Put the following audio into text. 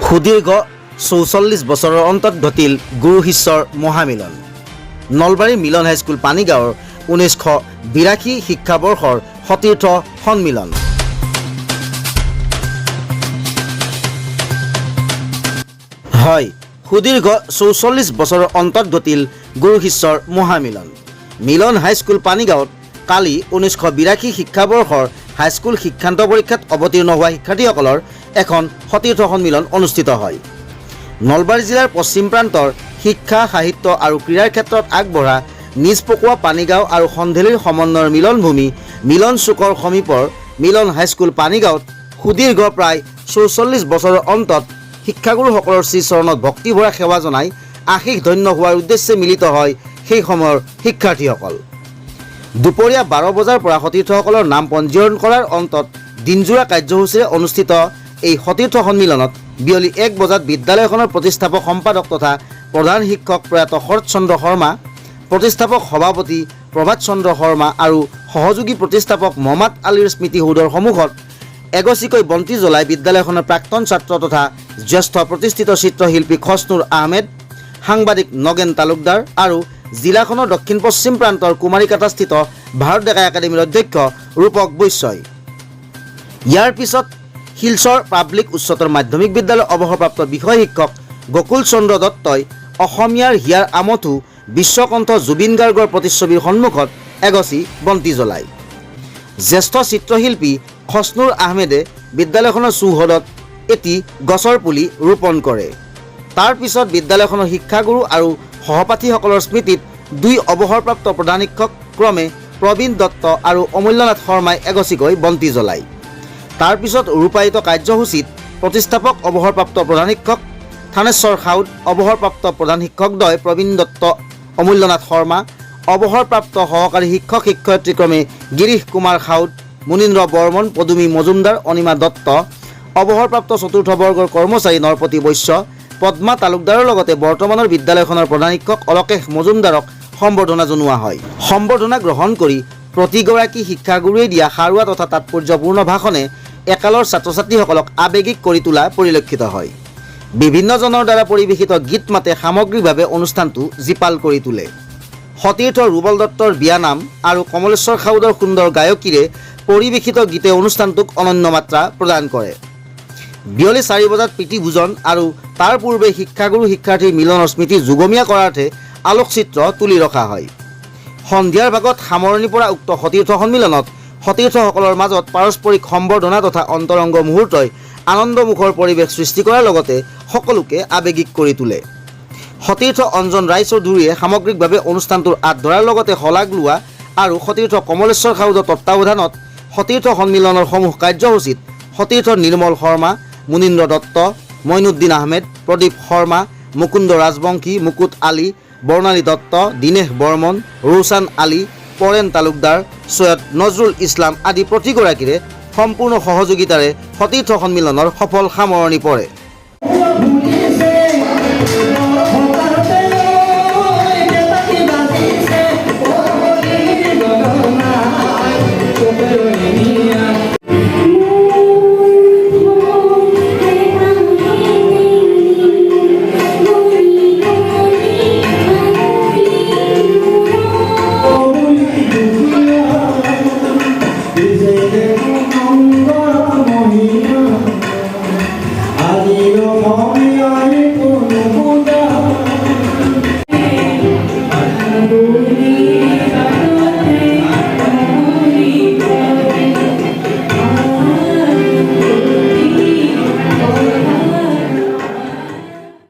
সুদীৰ্ঘ ৪৪ বছৰৰ অন্তত ঘটিল গুৰু শিষ্যৰ মহামিলন। নলবাৰীৰ মিলন হাইস্কুল পানীগাঁৱৰ ১৯৮২ শিক্ষাবৰ্ষৰ সতীৰ্থ সন্মিলন। হয়, সুদীৰ্ঘ ৪৪ বছৰৰ অন্তত ঘটিল গুৰু শিষ্যৰ মহামিলন। মিলন হাইস্কুল পানীগাঁৱত কালি ১৯৮২ শিক্ষাবৰ্ষৰ হাইস্কুল শিক্ষান্ত পৰীক্ষাত অৱতীৰ্ণ হোৱা শিক্ষাৰ্থীসকলৰ এখন সতীৰ্থ সন্মিলন অনুষ্ঠিত হয়। নলবাৰী জিলাৰ পশ্চিম প্ৰান্তৰ শিক্ষা, সাহিত্য আৰু ক্ৰীড়াৰ ক্ষেত্ৰত আগবঢ়া নিজ পকোৱা পানীগাঁও আৰু সন্ধেলিৰ সমন্বয়ৰ মিলনভূমি মিলন চুকৰ সমীপৰ মিলন হাইস্কুল পানীগাঁৱত সুদীৰ্ঘ প্ৰায় ৪৪ বছৰৰ অন্তত শিক্ষাগুৰুসকলৰ শ্ৰীচৰণত ভক্তিভৰা সেৱা জনাই আশীষ ধন্য হোৱাৰ উদ্দেশ্যে মিলিত হয় সেই সময়ৰ শিক্ষাৰ্থীসকল। দুপৰীয়া ১২ বজাৰ পৰা সতীৰ্থসকলৰ নাম পঞ্জীয়ন কৰাৰ অন্তত দিনজোৰা কাৰ্যসূচীৰে অনুষ্ঠিত এই সতীৰ্থ সন্মিলনত বিয়লি ১ বজাত বিদ্যালয়খনৰ প্ৰতিষ্ঠাপক সম্পাদক তথা প্ৰধান শিক্ষক প্ৰয়াত শৰৎ চন্দ্ৰ শৰ্মা, প্ৰতিষ্ঠাপক সভাপতি প্ৰভাত চন্দ্ৰ শৰ্মা আৰু সহযোগী প্ৰতিষ্ঠাপক মহম্মদ আলীৰ স্মৃতিসৌধৰ সন্মুখত এগছিকৈ বন্তি জ্বলাই বিদ্যালয়খনৰ প্ৰাক্তন ছাত্ৰ তথা জ্যেষ্ঠ প্ৰতিষ্ঠিত চিত্ৰশিল্পী খছনুৰ আহমেদ, সাংবাদিক নগেন তালুকদাৰ আৰু জিলাখনৰ দক্ষিণ পশ্চিম প্ৰান্তৰ কুমাৰীকাটাস্থিত ভাৰত ডেকা একাডেমীৰ অধ্যক্ষ ৰূপক বৈশ্যই। ইয়াৰ পিছত শিলচৰ পাব্লিক উচ্চতৰ মাধ্যমিক বিদ্যালয়ৰ অৱসৰপ্ৰাপ্ত বিষয় শিক্ষক গকুল চন্দ্ৰ দত্তই অসমীয়াৰ হিয়াৰ আমঠু বিশ্বকণ্ঠ জুবিন গাৰ্গৰ প্ৰতিচ্ছবিৰ সন্মুখত এগছি বন্তি জ্বলায়। জ্যেষ্ঠ চিত্ৰশিল্পী খছনুৰ আহমেদে বিদ্যালয়খনৰ চৌহদত এটি গছৰ পুলি ৰোপণ কৰে। তাৰ পিছত বিদ্যালয়খনৰ শিক্ষাগুৰু আৰু সহপাঠীসকলৰ স্মৃতিত ২ অৱসৰপ্ৰাপ্ত প্ৰধান শিক্ষক ক্ৰমে প্ৰবীণ দত্ত আৰু অমূল্যনাথ শৰ্মাই এগছিকৈ বন্তি জ্বলায়। তাৰ পিছত ৰূপায়িত কাৰ্যসূচীত প্ৰতিষ্ঠাপক অৱসৰপ্ৰাপ্ত প্ৰধান শিক্ষক থানেশ্বৰ খাউদ, অৱসৰপ্ৰাপ্ত প্ৰধান শিক্ষকদ্বয় প্ৰবীণ দত্ত, অমূল্যনাথ শৰ্মা, অৱসৰপ্ৰাপ্ত সহকাৰী শিক্ষক শিক্ষয়িত্ৰী ক্ৰমে গিৰীশ কুমাৰ খাউদ, মুনীন্দ্ৰ বৰ্মন, পদুমী মজুমদাৰ, অনিমা দত্ত, অৱসৰপ্ৰাপ্ত চতুৰ্থ বৰ্গৰ কৰ্মচাৰী নৰপতি বৈশ্য, পদ্মা তালুকদাৰৰ লগতে বৰ্তমানৰ বিদ্যালয়খনৰ প্ৰধান শিক্ষক অলকেশ মজুমদাৰক সম্বৰ্ধনা জনোৱা হয়। সম্বৰ্ধনা গ্ৰহণ কৰি প্ৰতিগৰাকী শিক্ষাগুৰুৱে দিয়া সাৰুৱা তথা তাৎপৰ্যপূৰ্ণ ভাষণে একালৰ ছাত্ৰ ছাত্ৰীসকলক আৱেগিক কৰি তোলা পৰিলক্ষিত হয়। বিভিন্নজনৰ দ্বাৰা পৰিৱেশিত গীত মাতে সামগ্ৰিকভাৱে অনুষ্ঠানটো জীপাল কৰি তোলে। সতীৰ্থ ৰুবল দত্তৰ বিয়ানাম আৰু কমলেশ্বৰ খাউদৰ সুন্দৰ গায়কীৰে পৰিৱেশিত গীতে অনুষ্ঠানটোক অনন্য মাত্ৰা প্ৰদান কৰে। বিয়লি ৪ বজাত প্ৰীতিভোজন আৰু তাৰ পূৰ্বে শিক্ষাগুৰু শিক্ষাৰ্থীৰ মিলনৰ স্মৃতি যুগমীয়া কৰাৰ্থে আলোকচিত্ৰ তুলি ৰখা হয়। সন্ধিয়াৰ ভাগত সামৰণি পৰা উক্ত সতীৰ্থ সন্মিলনত সতীৰ্থসকলৰ মাজত পাৰস্পৰিক সম্বৰ্ধনা তথা অন্তৰংগ মুহূৰ্তই আনন্দমুখৰ পৰিৱেশ সৃষ্টি কৰাৰ লগতে সকলোকে আৱেগিক কৰি তোলে। সতীৰ্থ অঞ্জন ৰায়চৌধুৰীয়ে সামগ্ৰিকভাৱে অনুষ্ঠানটোৰ আঁত ধৰাৰ লগতে শলাগ লোৱা আৰু সতীৰ্থ কমলেশ্বৰ খাউদৰ তত্বাৱধানত সতীৰ্থ সন্মিলনৰ সমূহ কাৰ্যসূচীত সতীৰ্থ নিৰ্মল শৰ্মা, মুনীন্দ্ৰ দত্ত, মইনুদ্দিন আহমেদ, প্ৰদীপ শৰ্মা, মুকুন্দ ৰাজবংশী, মুকুট আলী, বৰ্ণালী দত্ত, দীনেশ বৰ্মন, ৰৌছান আলী, পৰেণ তালুকদাৰ, সৈয়দ নজৰুল ইছলাম আদি প্ৰতিগৰাকীৰে সম্পূৰ্ণ সহযোগিতাৰে সতীৰ্থ সন্মিলনৰ সফল সামৰণি পৰে। I